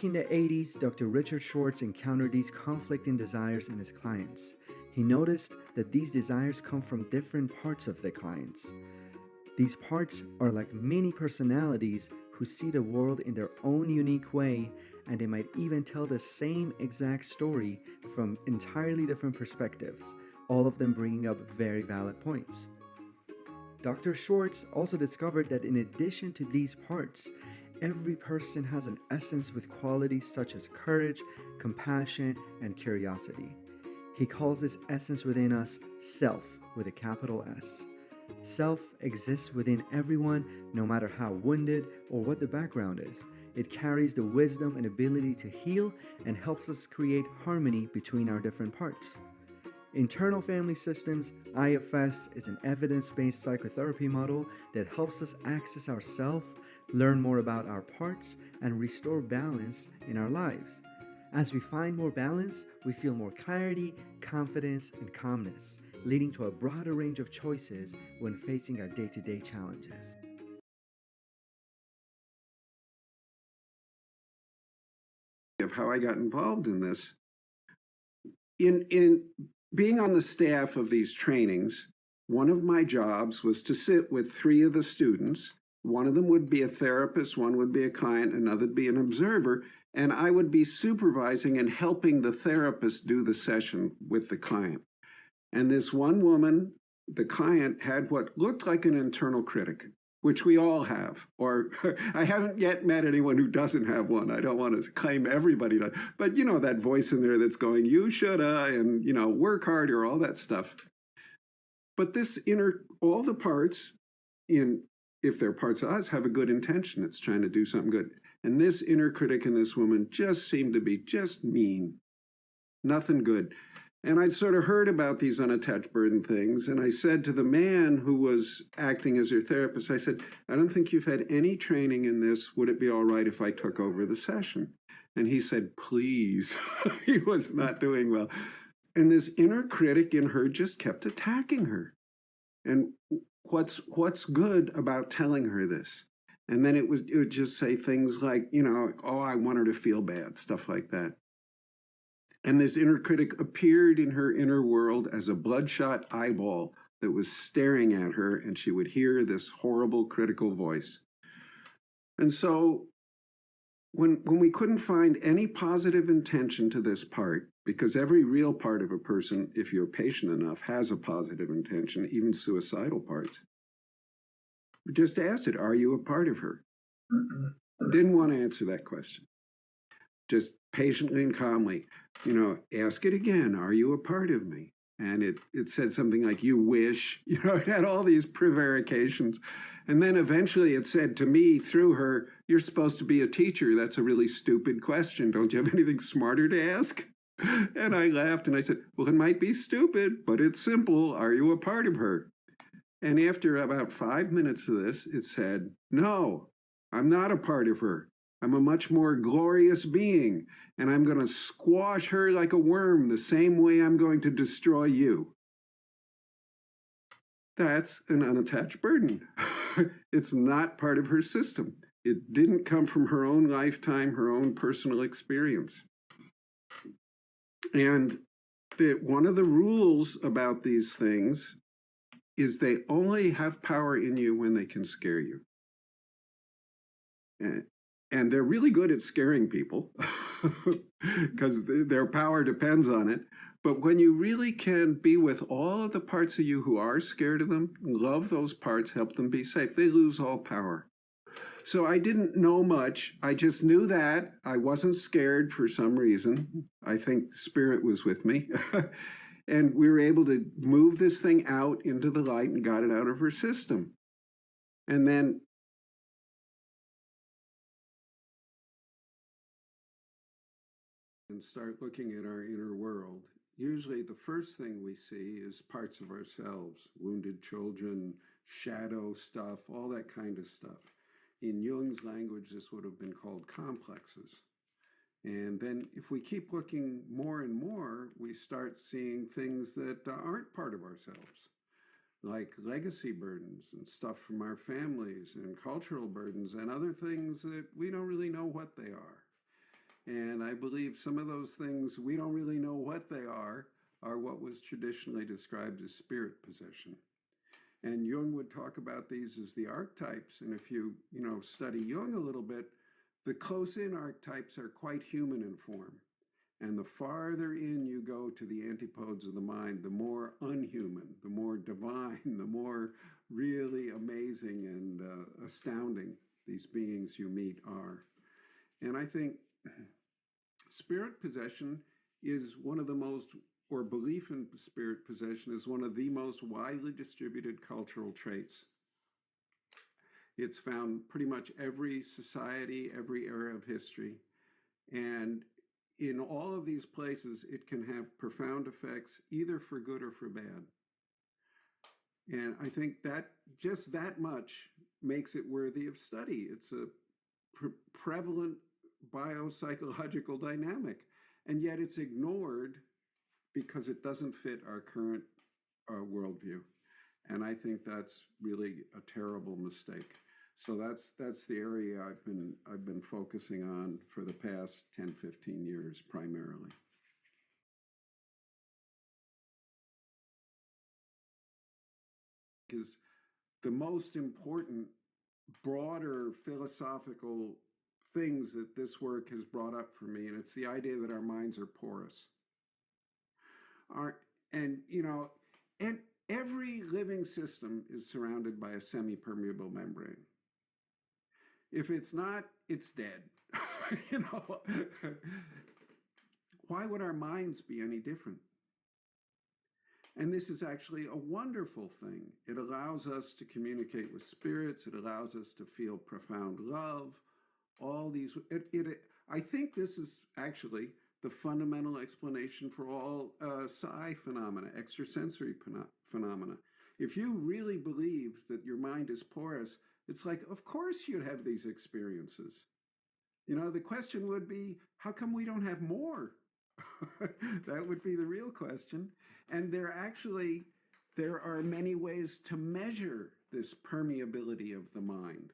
Back in the 80s, Dr. Richard Schwartz encountered these conflicting desires in his clients. He noticed that these desires come from different parts of the clients. These parts are like mini personalities who see the world in their own unique way, and they might even tell the same exact story from entirely different perspectives, all of them bringing up very valid points. Dr. Schwartz also discovered that in addition to these parts, every person has an essence with qualities such as courage, compassion, and curiosity. He calls this essence within us self with a capital S. Self exists within everyone, no matter how wounded or what the background is. It carries the wisdom and ability to heal and helps us create harmony between our different parts. Internal Family Systems, IFS, is an evidence-based psychotherapy model that helps us access ourselves, learn more about our parts, and restore balance in our lives. As we find more balance, we feel more clarity, confidence, and calmness, leading to a broader range of choices when facing our day-to-day challenges. Of how I got involved in this. In being on the staff of these trainings, one of my jobs was to sit with 3 of the students. One of them would be a therapist, one would be a client, another would be an observer, and I would be supervising and helping the therapist do the session with the client. And this one woman, the client, had what looked like an internal critic, which we all have. Or I haven't yet met anyone who doesn't have one. I don't want to claim everybody does. But you know, that voice in there that's going, you shoulda, and work harder, all that stuff. But this all the parts, if they're parts of us, have a good intention. It's trying to do something good. And this inner critic in this woman just seemed to be just mean. Nothing good. And I'd sort of heard about these unattached burden things. And I said to the man who was acting as her therapist, I said, I don't think you've had any training in this. Would it be all right if I took over the session? And he said, please. He was not doing well. And this inner critic in her just kept attacking her. And what's good about telling her this? And then it would just say things like, oh, I want her to feel bad, stuff like that. And this inner critic appeared in her inner world as a bloodshot eyeball that was staring at her, and she would hear this horrible critical voice. And so when we couldn't find any positive intention to this part, because every real part of a person, if you're patient enough, has a positive intention, even suicidal parts, we just asked it, are you a part of her? Didn't want to answer that question. Just patiently and calmly, ask it again, are you a part of me? And it said something like, you wish, it had all these prevarications. And then eventually it said to me through her, you're supposed to be a teacher. That's a really stupid question. Don't you have anything smarter to ask? And I laughed and I said, well, it might be stupid, but it's simple. Are you a part of her? And after about 5 minutes of this, it said, no, I'm not a part of her. I'm a much more glorious being, and I'm going to squash her like a worm the same way I'm going to destroy you. That's an unattached burden. It's not part of her system. It didn't come from her own lifetime, her own personal experience. And one of the rules about these things is they only have power in you when they can scare you. And they're really good at scaring people because their power depends on it. But when you really can be with all of the parts of you who are scared of them, love those parts, help them be safe, they lose all power. So I didn't know much. I just knew that. I wasn't scared for some reason. I think Spirit was with me. And we were able to move this thing out into the light and got it out of her system. And then and start looking at our inner world. Usually the first thing we see is parts of ourselves, wounded children, shadow stuff, all that kind of stuff. In Jung's language, this would have been called complexes. And then if we keep looking more and more, we start seeing things that aren't part of ourselves, like legacy burdens and stuff from our families and cultural burdens and other things that we don't really know what they are. And I believe some of those things, we don't really know what they are what was traditionally described as spirit possession. And Jung would talk about these as the archetypes. And if you study Jung a little bit, the close-in archetypes are quite human in form. And the farther in you go to the antipodes of the mind, the more unhuman, the more divine, the more really amazing and astounding these beings you meet are. And I think spirit possession is one of the most, or belief in spirit possession is one of the most widely distributed cultural traits. It's found pretty much every society, every era of history. And in all of these places, it can have profound effects, either for good or for bad. And I think that just that much makes it worthy of study. It's a prevalent biopsychological dynamic, and yet it's ignored because it doesn't fit our current worldview. And I think that's really a terrible mistake. So that's the area I've been focusing on for the past 10, 15 years primarily. Is the most important, broader philosophical things that this work has brought up for me, and it's the idea that our minds are porous. And every living system is surrounded by a semi-permeable membrane. If it's not, it's dead. Why would our minds be any different? And this is actually a wonderful thing. It allows us to communicate with spirits. It allows us to feel profound love. All these, I think this is actually the fundamental explanation for all psi phenomena, extrasensory phenomena. If you really believe that your mind is porous, it's like, of course you'd have these experiences. The question would be, how come we don't have more? That would be the real question. And there are many ways to measure this permeability of the mind.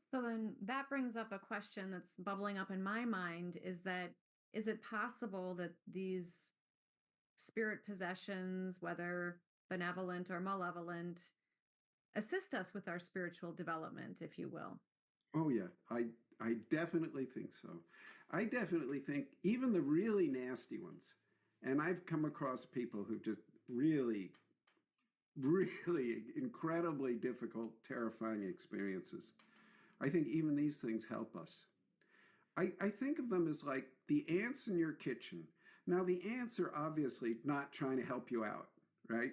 So then that brings up a question that's bubbling up in my mind, is it possible that these spirit possessions, whether benevolent or malevolent, assist us with our spiritual development, if you will? Oh, yeah, I definitely think so. I definitely think even the really nasty ones, and I've come across people who just really, really incredibly difficult, terrifying experiences. I think even these things help us. I think of them as like the ants in your kitchen. Now, the ants are obviously not trying to help you out, right?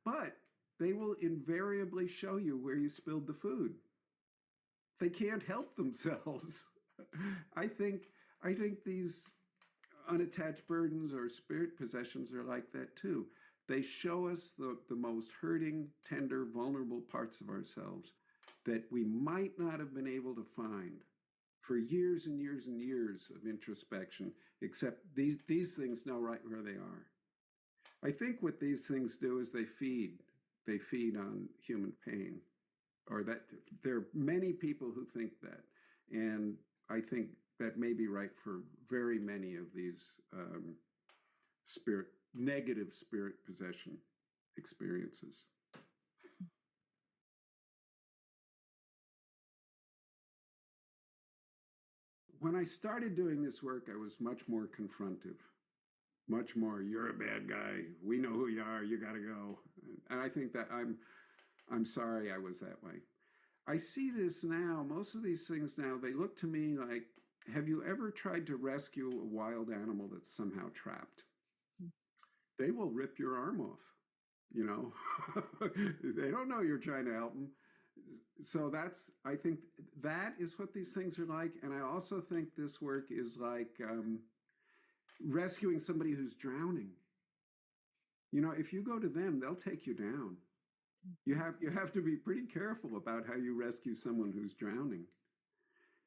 But they will invariably show you where you spilled the food. They can't help themselves. I think these unattached burdens or spirit possessions are like that too. They show us the most hurting, tender, vulnerable parts of ourselves that we might not have been able to find for years and years and years of introspection, except these things know right where they are. I think what these things do is they feed on human pain, or that there are many people who think that. And I think that may be right for very many of these negative spirit possession experiences. When I started doing this work, I was much more confrontive, much more, you're a bad guy, we know who you are, you gotta go. And I think that I'm sorry I was that way. I see this now, most of these things now, they look to me like, have you ever tried to rescue a wild animal that's somehow trapped? They will rip your arm off, They don't know you're trying to help them. So I think that is what these things are like. And I also think this work is like rescuing somebody who's drowning. If you go to them, they'll take you down. You have to be pretty careful about how you rescue someone who's drowning.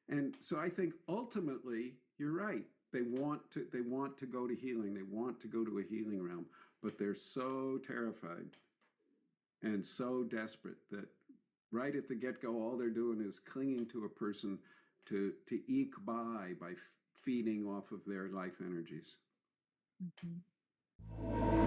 And so I think ultimately, you're right. They want to go to healing. They want to go to a healing realm, but they're so terrified and so desperate that Right at the get-go, all they're doing is clinging to a person to eke by feeding off of their life energies. Mhm.